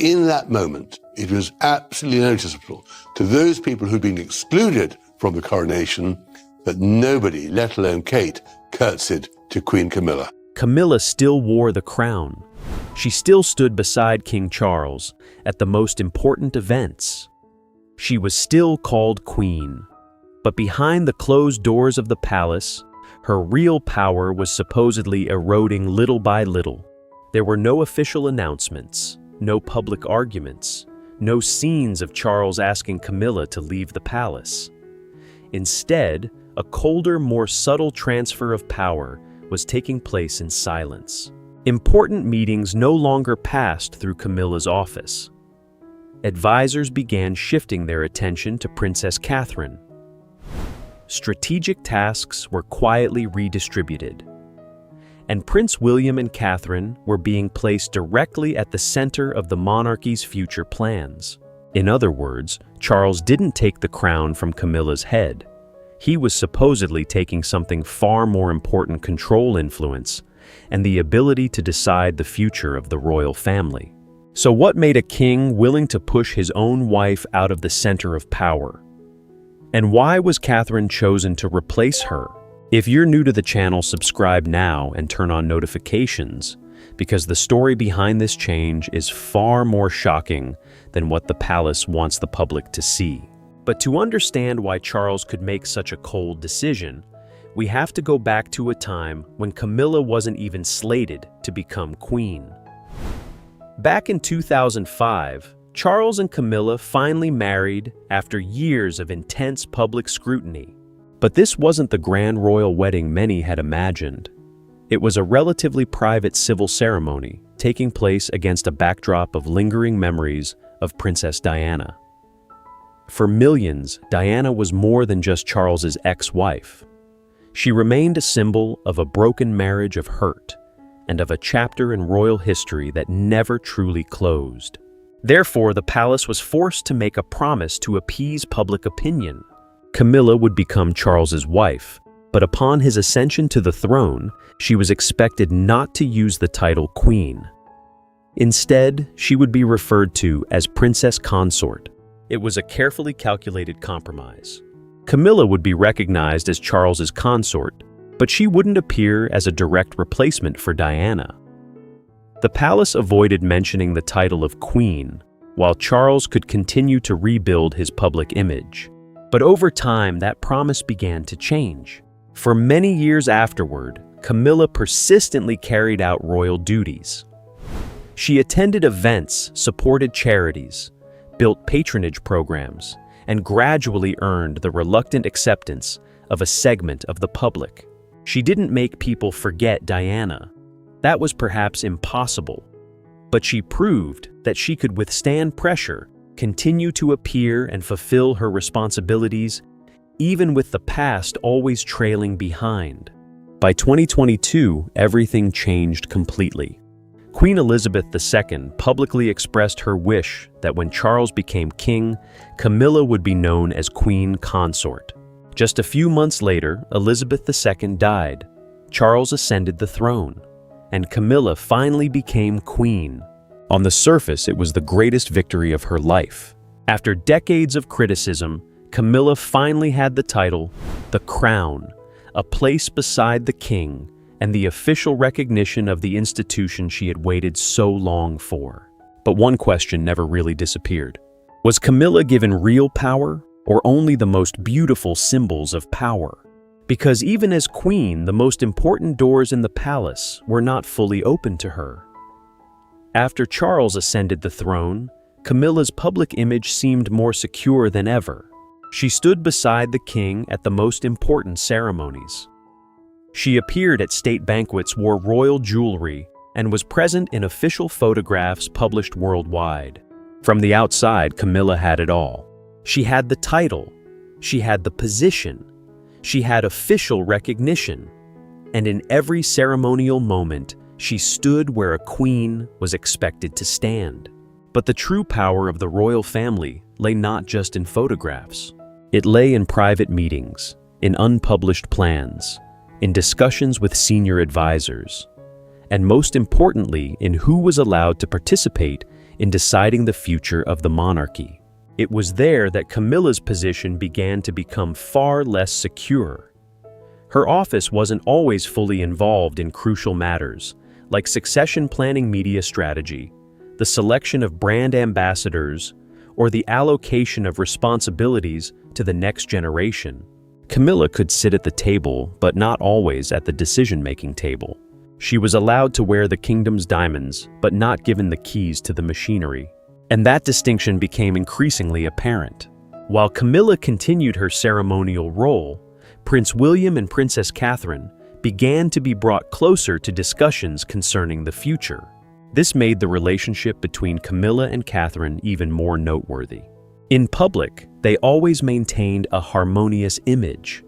in that moment, it was absolutely noticeable to those people who'd been excluded from the coronation that nobody, let alone Kate, curtsied to Queen Camilla. Camilla still wore the crown. She still stood beside King Charles at the most important events. She was still called queen. But behind the closed doors of the palace, her real power was supposedly eroding little by little. There were no official announcements, no public arguments, no scenes of Charles asking Camilla to leave the palace. Instead, a colder, more subtle transfer of power was taking place in silence. Important meetings no longer passed through Camilla's office. Advisors began shifting their attention to Princess Catherine. Strategic tasks were quietly redistributed, and Prince William and Catherine were being placed directly at the center of the monarchy's future plans. In other words, Charles didn't take the crown from Camilla's head. He was supposedly taking something far more important: control, influence, and the ability to decide the future of the royal family. So what made a king willing to push his own wife out of the center of power? And why was Catherine chosen to replace her? If you're new to the channel, subscribe now and turn on notifications, because the story behind this change is far more shocking than what the palace wants the public to see. But to understand why Charles could make such a cold decision, we have to go back to a time when Camilla wasn't even slated to become queen. Back in 2005, Charles and Camilla finally married after years of intense public scrutiny. But this wasn't the grand royal wedding many had imagined. It was a relatively private civil ceremony taking place against a backdrop of lingering memories of Princess Diana. For millions, Diana was more than just Charles's ex-wife. She remained a symbol of a broken marriage of hurt and of a chapter in royal history that never truly closed. Therefore, the palace was forced to make a promise to appease public opinion. Camilla would become Charles's wife, but upon his ascension to the throne, she was expected not to use the title queen. Instead, she would be referred to as princess consort. It was a carefully calculated compromise. Camilla would be recognized as Charles's consort, but she wouldn't appear as a direct replacement for Diana. The palace avoided mentioning the title of queen, while Charles could continue to rebuild his public image. But over time, that promise began to change. For many years afterward, Camilla persistently carried out royal duties. She attended events, supported charities, built patronage programs, and gradually earned the reluctant acceptance of a segment of the public. She didn't make people forget Diana. That was perhaps impossible. But she proved that she could withstand pressure, continue to appear and fulfill her responsibilities, even with the past always trailing behind. By 2022, everything changed completely. Queen Elizabeth II publicly expressed her wish that when Charles became king, Camilla would be known as Queen Consort. Just a few months later, Elizabeth II died. Charles ascended the throne, and Camilla finally became queen. On the surface, it was the greatest victory of her life. After decades of criticism, Camilla finally had the title, the crown, a place beside the king, and the official recognition of the institution she had waited so long for. But one question never really disappeared. Was Camilla given real power, or only the most beautiful symbols of power? Because even as queen, the most important doors in the palace were not fully open to her. After Charles ascended the throne, Camilla's public image seemed more secure than ever. She stood beside the king at the most important ceremonies. She appeared at state banquets, wore royal jewelry, and was present in official photographs published worldwide. From the outside, Camilla had it all. She had the title, she had the position, she had official recognition, and in every ceremonial moment, she stood where a queen was expected to stand. But the true power of the royal family lay not just in photographs. It lay in private meetings, in unpublished plans, in discussions with senior advisors, and most importantly, in who was allowed to participate in deciding the future of the monarchy. It was there that Camilla's position began to become far less secure. Her office wasn't always fully involved in crucial matters, like succession planning, media strategy, the selection of brand ambassadors, or the allocation of responsibilities to the next generation. Camilla could sit at the table, but not always at the decision-making table. She was allowed to wear the kingdom's diamonds, but not given the keys to the machinery. And that distinction became increasingly apparent. While Camilla continued her ceremonial role, Prince William and Princess Catherine began to be brought closer to discussions concerning the future. This made the relationship between Camilla and Catherine even more noteworthy. In public, they always maintained a harmonious image.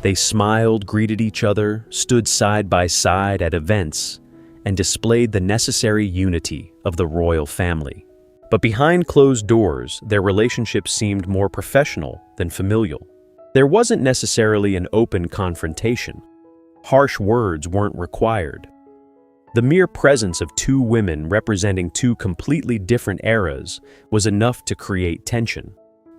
They smiled, greeted each other, stood side by side at events, and displayed the necessary unity of the royal family. But behind closed doors, their relationship seemed more professional than familial. There wasn't necessarily an open confrontation. Harsh words weren't required. The mere presence of two women representing two completely different eras was enough to create tension.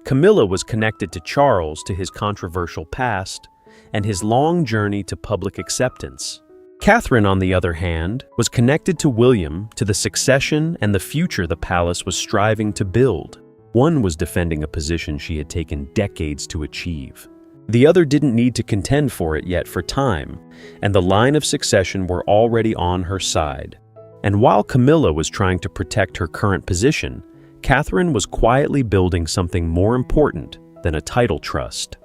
Camilla was connected to Charles, to his controversial past, and his long journey to public acceptance. Catherine, on the other hand, was connected to William, to the succession and the future the palace was striving to build. One was defending a position she had taken decades to achieve. The other didn't need to contend for it yet for time, and the line of succession were already on her side. And while Camilla was trying to protect her current position, Catherine was quietly building something more important than a title trust.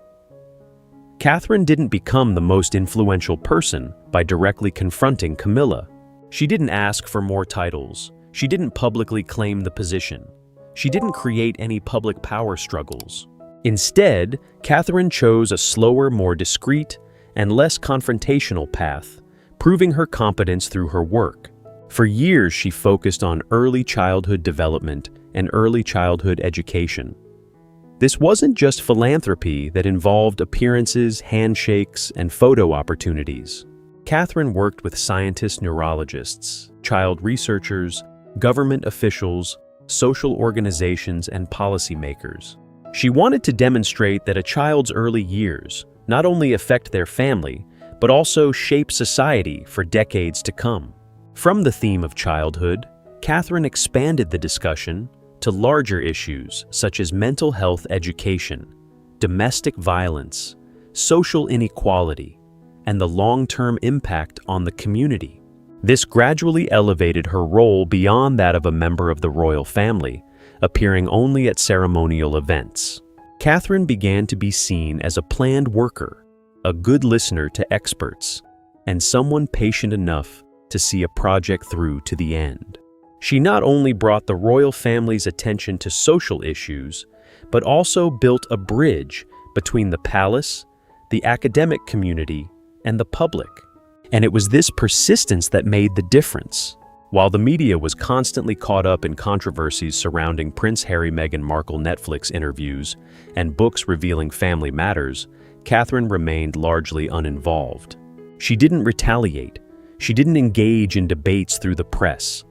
Catherine didn't become the most influential person by directly confronting Camilla. She didn't ask for more titles. She didn't publicly claim the position. She didn't create any public power struggles. Instead, Catherine chose a slower, more discreet, and less confrontational path, proving her competence through her work. For years, she focused on early childhood development and early childhood education. This wasn't just philanthropy that involved appearances, handshakes, and photo opportunities. Catherine worked with scientists, neurologists, child researchers, government officials, social organizations, and policymakers. She wanted to demonstrate that a child's early years not only affect their family, but also shape society for decades to come. From the theme of childhood, Catherine expanded the discussion to larger issues such as mental health education, domestic violence, social inequality, and the long-term impact on the community. This gradually elevated her role beyond that of a member of the royal family, appearing only at ceremonial events. Catherine began to be seen as a planned worker, a good listener to experts, and someone patient enough to see a project through to the end. She not only brought the royal family's attention to social issues, but also built a bridge between the palace, the academic community, and the public. And it was this persistence that made the difference. While the media was constantly caught up in controversies surrounding Prince Harry-Meghan Markle Netflix interviews and books revealing family matters, Catherine remained largely uninvolved. She didn't retaliate. She didn't engage in debates through the press,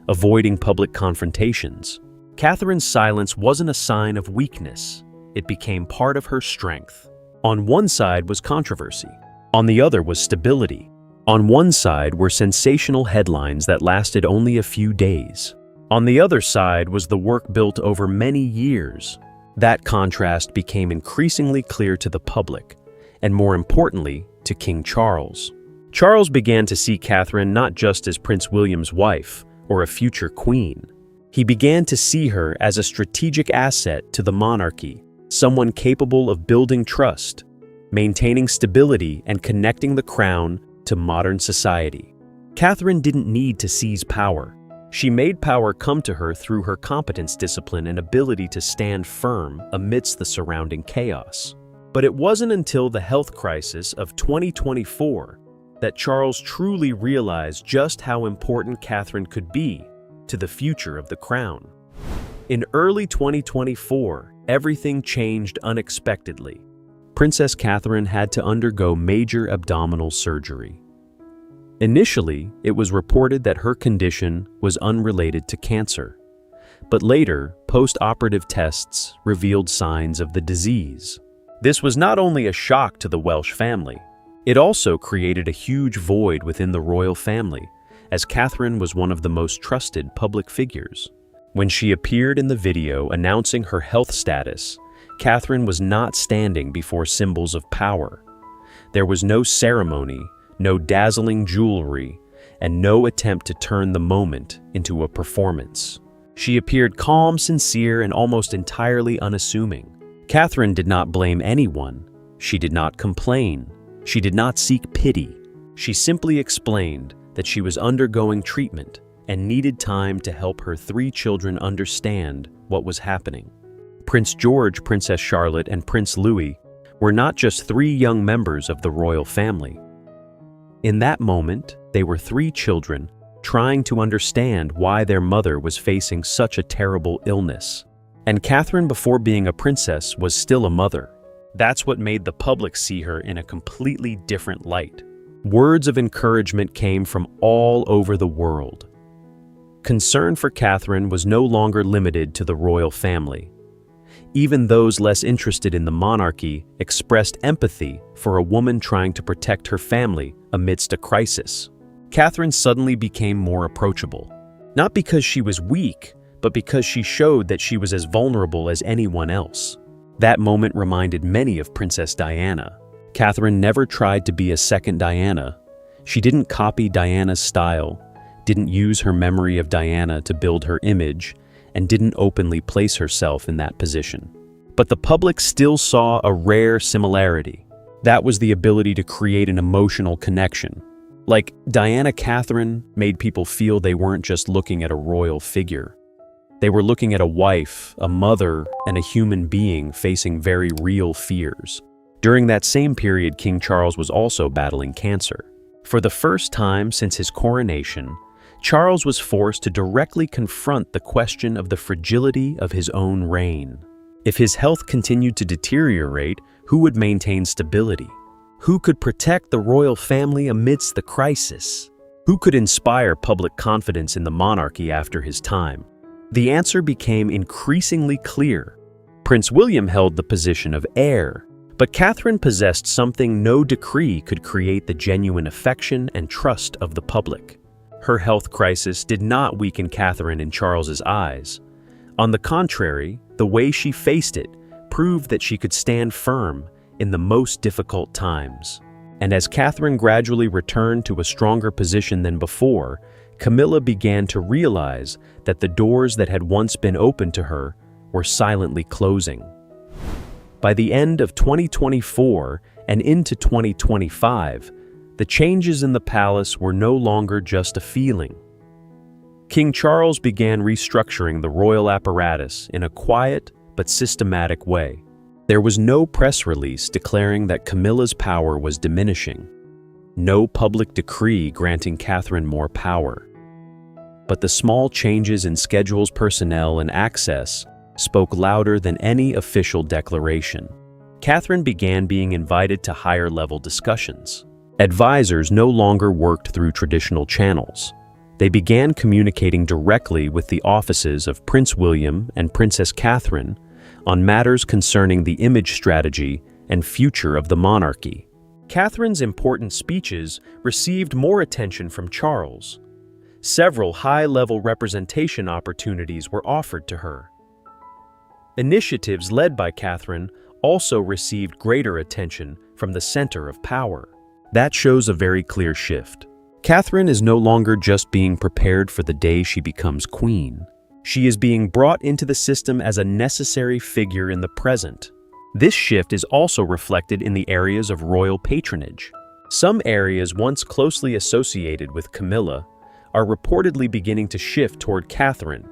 avoiding public confrontations. Catherine's silence wasn't a sign of weakness. It became part of her strength. On one side was controversy. On the other was stability. On one side were sensational headlines that lasted only a few days. On the other side was the work built over many years. That contrast became increasingly clear to the public, and more importantly, to King Charles. Charles began to see Catherine not just as Prince William's wife or a future queen. He began to see her as a strategic asset to the monarchy, someone capable of building trust, maintaining stability, and connecting the crown to modern society. Catherine didn't need to seize power. She made power come to her through her competence, discipline, and ability to stand firm amidst the surrounding chaos. But it wasn't until the health crisis of 2024 that Charles truly realized just how important Catherine could be to the future of the crown. In early 2024, everything changed unexpectedly. Princess Catherine had to undergo major abdominal surgery. Initially, it was reported that her condition was unrelated to cancer, but later, post-operative tests revealed signs of the disease. This was not only a shock to the Welsh family, it also created a huge void within the royal family, as Catherine was one of the most trusted public figures. When she appeared in the video announcing her health status, Catherine was not standing before symbols of power. There was no ceremony, no dazzling jewelry, and no attempt to turn the moment into a performance. She appeared calm, sincere, and almost entirely unassuming. Catherine did not blame anyone. She did not complain. She did not seek pity. She simply explained that she was undergoing treatment and needed time to help her 3 children understand what was happening. Prince George, Princess Charlotte, and Prince Louis were not just 3 young members of the royal family. In that moment, they were 3 children trying to understand why their mother was facing such a terrible illness. And Catherine, before being a princess, was still a mother. That's what made the public see her in a completely different light. Words of encouragement came from all over the world. Concern for Catherine was no longer limited to the royal family. Even those less interested in the monarchy expressed empathy for a woman trying to protect her family amidst a crisis. Catherine suddenly became more approachable, not because she was weak, but because she showed that she was as vulnerable as anyone else. That moment reminded many of Princess Diana. Catherine never tried to be a second Diana. She didn't copy Diana's style, didn't use her memory of Diana to build her image, and didn't openly place herself in that position. But the public still saw a rare similarity. That was the ability to create an emotional connection. Like, Diana Catherine made people feel they weren't just looking at a royal figure. They were looking at a wife, a mother, and a human being facing very real fears. During that same period, King Charles was also battling cancer. For the first time since his coronation, Charles was forced to directly confront the question of the fragility of his own reign. If his health continued to deteriorate, who would maintain stability? Who could protect the royal family amidst the crisis? Who could inspire public confidence in the monarchy after his time? The answer became increasingly clear. Prince William held the position of heir, but Catherine possessed something no decree could create: the genuine affection and trust of the public. Her health crisis did not weaken Catherine in Charles's eyes. On the contrary, the way she faced it proved that she could stand firm in the most difficult times. And as Catherine gradually returned to a stronger position than before, Camilla began to realize that the doors that had once been open to her were silently closing. By the end of 2024 and into 2025, the changes in the palace were no longer just a feeling. King Charles began restructuring the royal apparatus in a quiet but systematic way. There was no press release declaring that Camilla's power was diminishing, no public decree granting Catherine more power. But the small changes in schedules, personnel, and access spoke louder than any official declaration. Catherine began being invited to higher-level discussions. Advisors no longer worked through traditional channels. They began communicating directly with the offices of Prince William and Princess Catherine on matters concerning the image strategy and future of the monarchy. Catherine's important speeches received more attention from Charles. Several high-level representation opportunities were offered to her. Initiatives led by Catherine also received greater attention from the center of power. That shows a very clear shift. Catherine is no longer just being prepared for the day she becomes queen. She is being brought into the system as a necessary figure in the present. This shift is also reflected in the areas of royal patronage. Some areas once closely associated with Camilla are reportedly beginning to shift toward Catherine,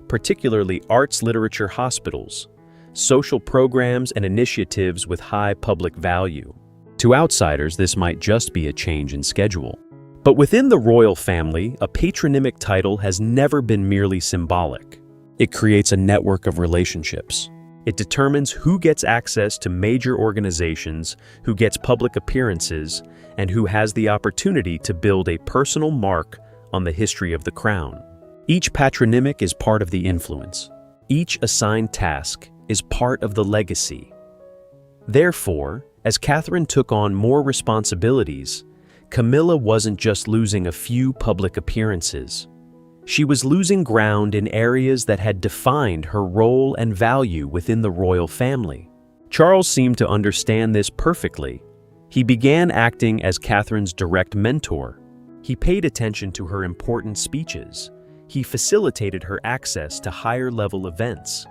particularly arts, literature, hospitals, social programs, and initiatives with high public value. To outsiders, this might just be a change in schedule. But within the royal family, a patronymic title has never been merely symbolic. It creates a network of relationships. It determines who gets access to major organizations, who gets public appearances, and who has the opportunity to build a personal mark on the history of the crown. Each patronymic is part of the influence. Each assigned task is part of the legacy. Therefore, as Catherine took on more responsibilities, Camilla wasn't just losing a few public appearances. She was losing ground in areas that had defined her role and value within the royal family. Charles seemed to understand this perfectly. He began acting as Catherine's direct mentor. He paid attention to her important speeches. He facilitated her access to higher-level events.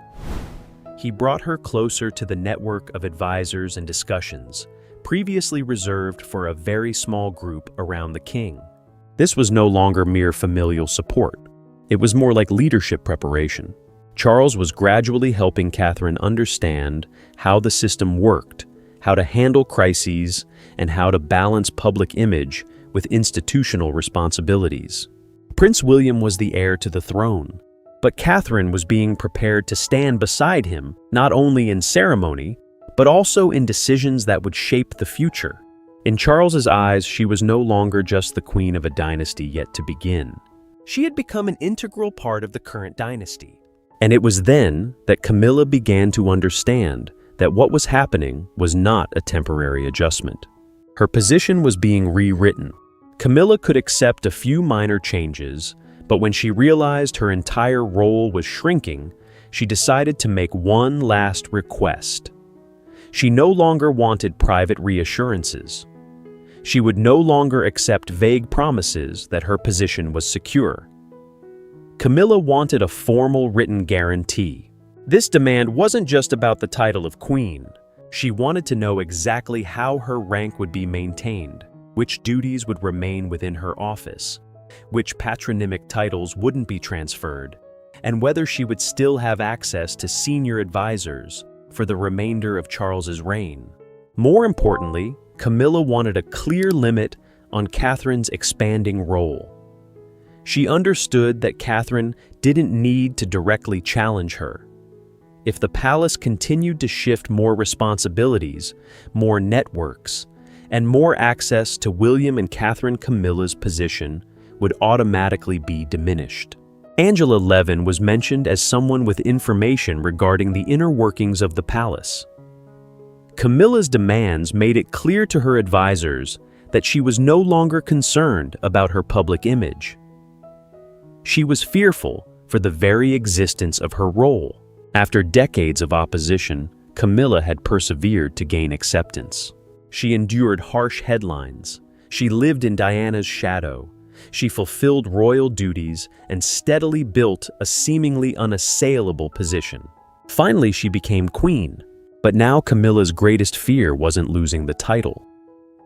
He brought her closer to the network of advisors and discussions, previously reserved for a very small group around the king. This was no longer mere familial support. It was more like leadership preparation. Charles was gradually helping Catherine understand how the system worked, how to handle crises, and how to balance public image with institutional responsibilities. Prince William was the heir to the throne, but Catherine was being prepared to stand beside him, not only in ceremony, but also in decisions that would shape the future. In Charles's eyes, she was no longer just the queen of a dynasty yet to begin. She had become an integral part of the current dynasty. And it was then that Camilla began to understand that what was happening was not a temporary adjustment. Her position was being rewritten. Camilla could accept a few minor changes, but when she realized her entire role was shrinking, she decided to make one last request. She no longer wanted private reassurances. She would no longer accept vague promises that her position was secure. Camilla wanted a formal written guarantee. This demand wasn't just about the title of queen. She wanted to know exactly how her rank would be maintained, which duties would remain within her office, which patronymic titles wouldn't be transferred, and whether she would still have access to senior advisors for the remainder of Charles's reign. More importantly, Camilla wanted a clear limit on Catherine's expanding role. She understood that Catherine didn't need to directly challenge her. If the palace continued to shift more responsibilities, more networks, and more access to William and Catherine, Camilla's position would automatically be diminished. Angela Levin was mentioned as someone with information regarding the inner workings of the palace. Camilla's demands made it clear to her advisors that she was no longer concerned about her public image. She was fearful for the very existence of her role. After decades of opposition, Camilla had persevered to gain acceptance. She endured harsh headlines. She lived in Diana's shadow. She fulfilled royal duties and steadily built a seemingly unassailable position. Finally, she became queen. But now Camilla's greatest fear wasn't losing the title.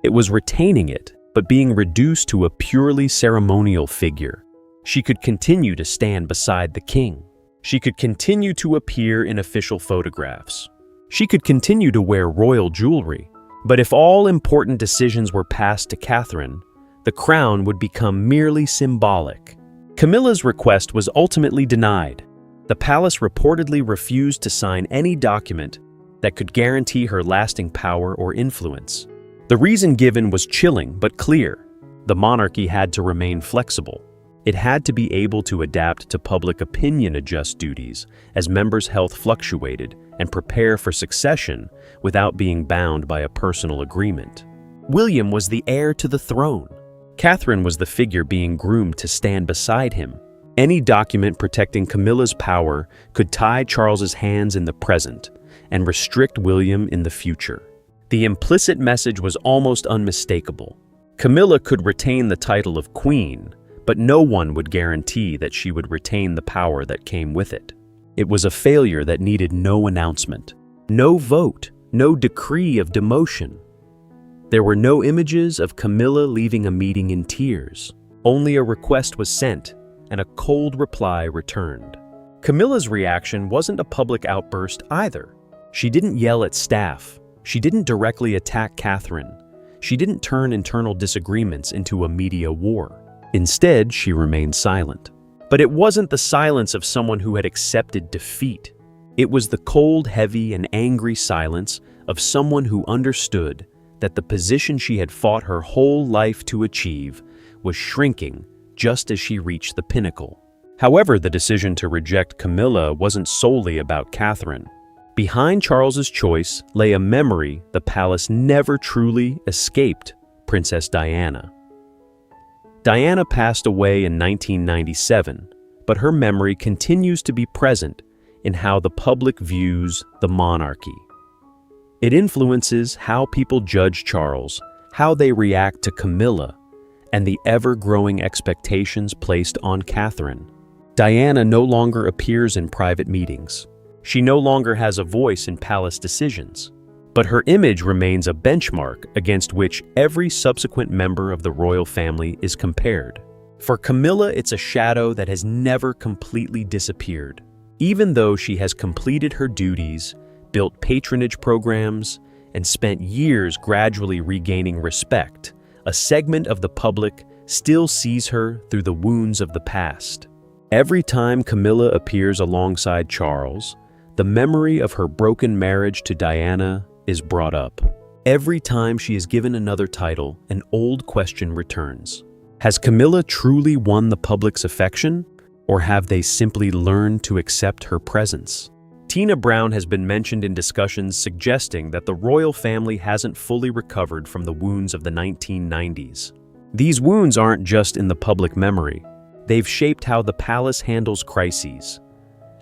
It was retaining it, but being reduced to a purely ceremonial figure. She could continue to stand beside the king. She could continue to appear in official photographs. She could continue to wear royal jewelry. But if all important decisions were passed to Catherine, the crown would become merely symbolic. Camilla's request was ultimately denied. The palace reportedly refused to sign any document that could guarantee her lasting power or influence. The reason given was chilling but clear. The monarchy had to remain flexible. It had to be able to adapt to public opinion, adjust duties as members' health fluctuated, and prepare for succession without being bound by a personal agreement. William was the heir to the throne. Catherine was the figure being groomed to stand beside him. Any document protecting Camilla's power could tie Charles's hands in the present and restrict William in the future. The implicit message was almost unmistakable. Camilla could retain the title of queen, but no one would guarantee that she would retain the power that came with it. It was a failure that needed no announcement, no vote, no decree of demotion. There were no images of Camilla leaving a meeting in tears. Only a request was sent, and a cold reply returned. Camilla's reaction wasn't a public outburst either. She didn't yell at staff. She didn't directly attack Catherine. She didn't turn internal disagreements into a media war. Instead, she remained silent. But it wasn't the silence of someone who had accepted defeat. It was the cold, heavy, and angry silence of someone who understood that the position she had fought her whole life to achieve was shrinking just as she reached the pinnacle. However, the decision to reject Camilla wasn't solely about Catherine. Behind Charles's choice lay a memory the palace never truly escaped: Princess Diana. Diana passed away in 1997, but her memory continues to be present in how the public views the monarchy. It influences how people judge Charles, how they react to Camilla, and the ever-growing expectations placed on Catherine. Diana no longer appears in private meetings. She no longer has a voice in palace decisions, but her image remains a benchmark against which every subsequent member of the royal family is compared. For Camilla, it's a shadow that has never completely disappeared. Even though she has completed her duties, built patronage programs, and spent years gradually regaining respect, a segment of the public still sees her through the wounds of the past. Every time Camilla appears alongside Charles, the memory of her broken marriage to Diana is brought up. Every time she is given another title, an old question returns. Has Camilla truly won the public's affection, or have they simply learned to accept her presence? Tina Brown has been mentioned in discussions suggesting that the royal family hasn't fully recovered from the wounds of the 1990s. These wounds aren't just in the public memory. They've shaped how the palace handles crises,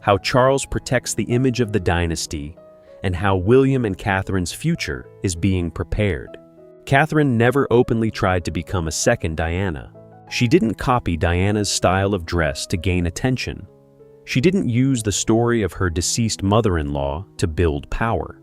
how Charles protects the image of the dynasty, and how William and Catherine's future is being prepared. Catherine never openly tried to become a second Diana. She didn't copy Diana's style of dress to gain attention. She didn't use the story of her deceased mother-in-law to build power.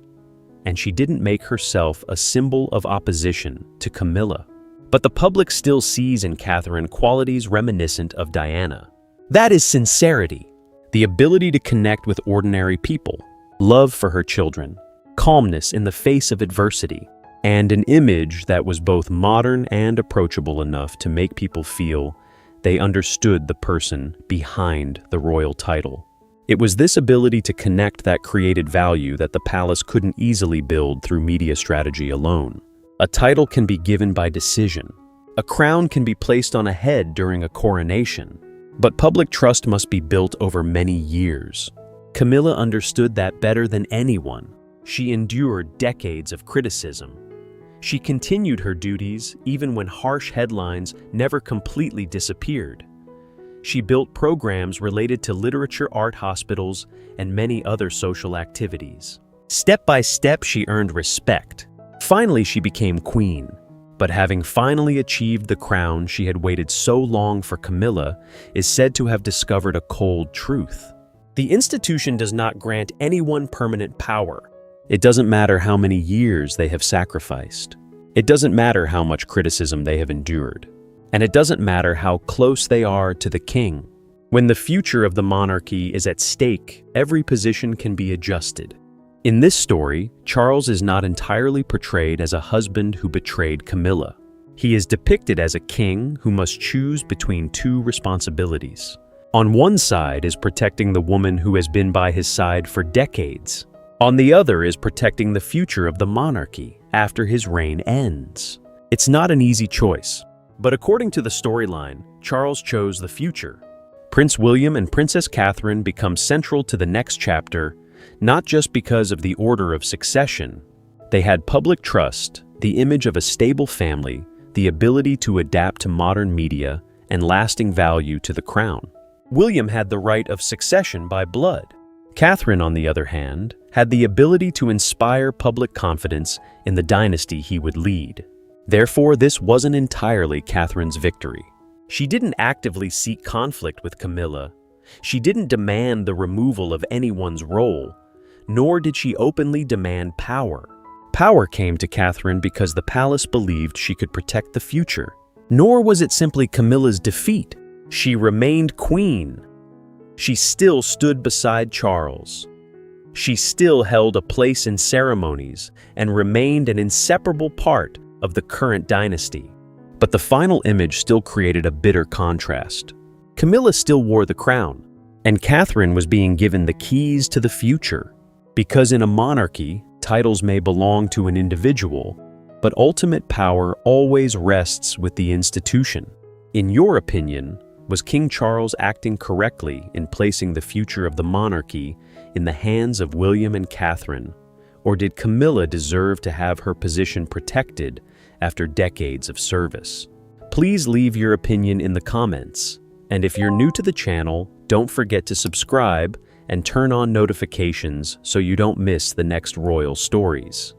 And she didn't make herself a symbol of opposition to Camilla. But the public still sees in Catherine qualities reminiscent of Diana. That is sincerity, the ability to connect with ordinary people, love for her children, calmness in the face of adversity, and an image that was both modern and approachable enough to make people feel they understood the person behind the royal title. It was this ability to connect that created value that the palace couldn't easily build through media strategy alone. A title can be given by decision. A crown can be placed on a head during a coronation. But public trust must be built over many years. Camilla understood that better than anyone. She endured decades of criticism. She continued her duties even when harsh headlines never completely disappeared. She built programs related to literature art hospitals and many other social activities. Step by step, she earned respect. Finally, she became queen. But having finally achieved the crown she had waited so long for, Camilla is said to have discovered a cold truth. The institution does not grant anyone permanent power. It doesn't matter how many years they have sacrificed. It doesn't matter how much criticism they have endured. And it doesn't matter how close they are to the king. When the future of the monarchy is at stake, every position can be adjusted. In this story, Charles is not entirely portrayed as a husband who betrayed Camilla. He is depicted as a king who must choose between two responsibilities. On one side is protecting the woman who has been by his side for decades. On the other is protecting the future of the monarchy after his reign ends. It's not an easy choice, but according to the storyline, Charles chose the future. Prince William and Princess Catherine become central to the next chapter, not just because of the order of succession. They had public trust, the image of a stable family, the ability to adapt to modern media, and lasting value to the crown. William had the right of succession by blood. Catherine, on the other hand, had the ability to inspire public confidence in the dynasty he would lead. Therefore, this wasn't entirely Catherine's victory. She didn't actively seek conflict with Camilla. She didn't demand the removal of anyone's role, nor did she openly demand power. Power came to Catherine because the palace believed she could protect the future. Nor was it simply Camilla's defeat. She remained queen. She still stood beside Charles. She still held a place in ceremonies and remained an inseparable part of the current dynasty. But the final image still created a bitter contrast. Camilla still wore the crown, and Catherine was being given the keys to the future. Because in a monarchy, titles may belong to an individual, but ultimate power always rests with the institution. In your opinion, Was King Charles acting correctly in placing the future of the monarchy in the hands of William and Catherine? Or did Camilla deserve to have her position protected after decades of service? Please leave your opinion in the comments. And if you're new to the channel, don't forget to subscribe and turn on notifications so you don't miss the next royal stories.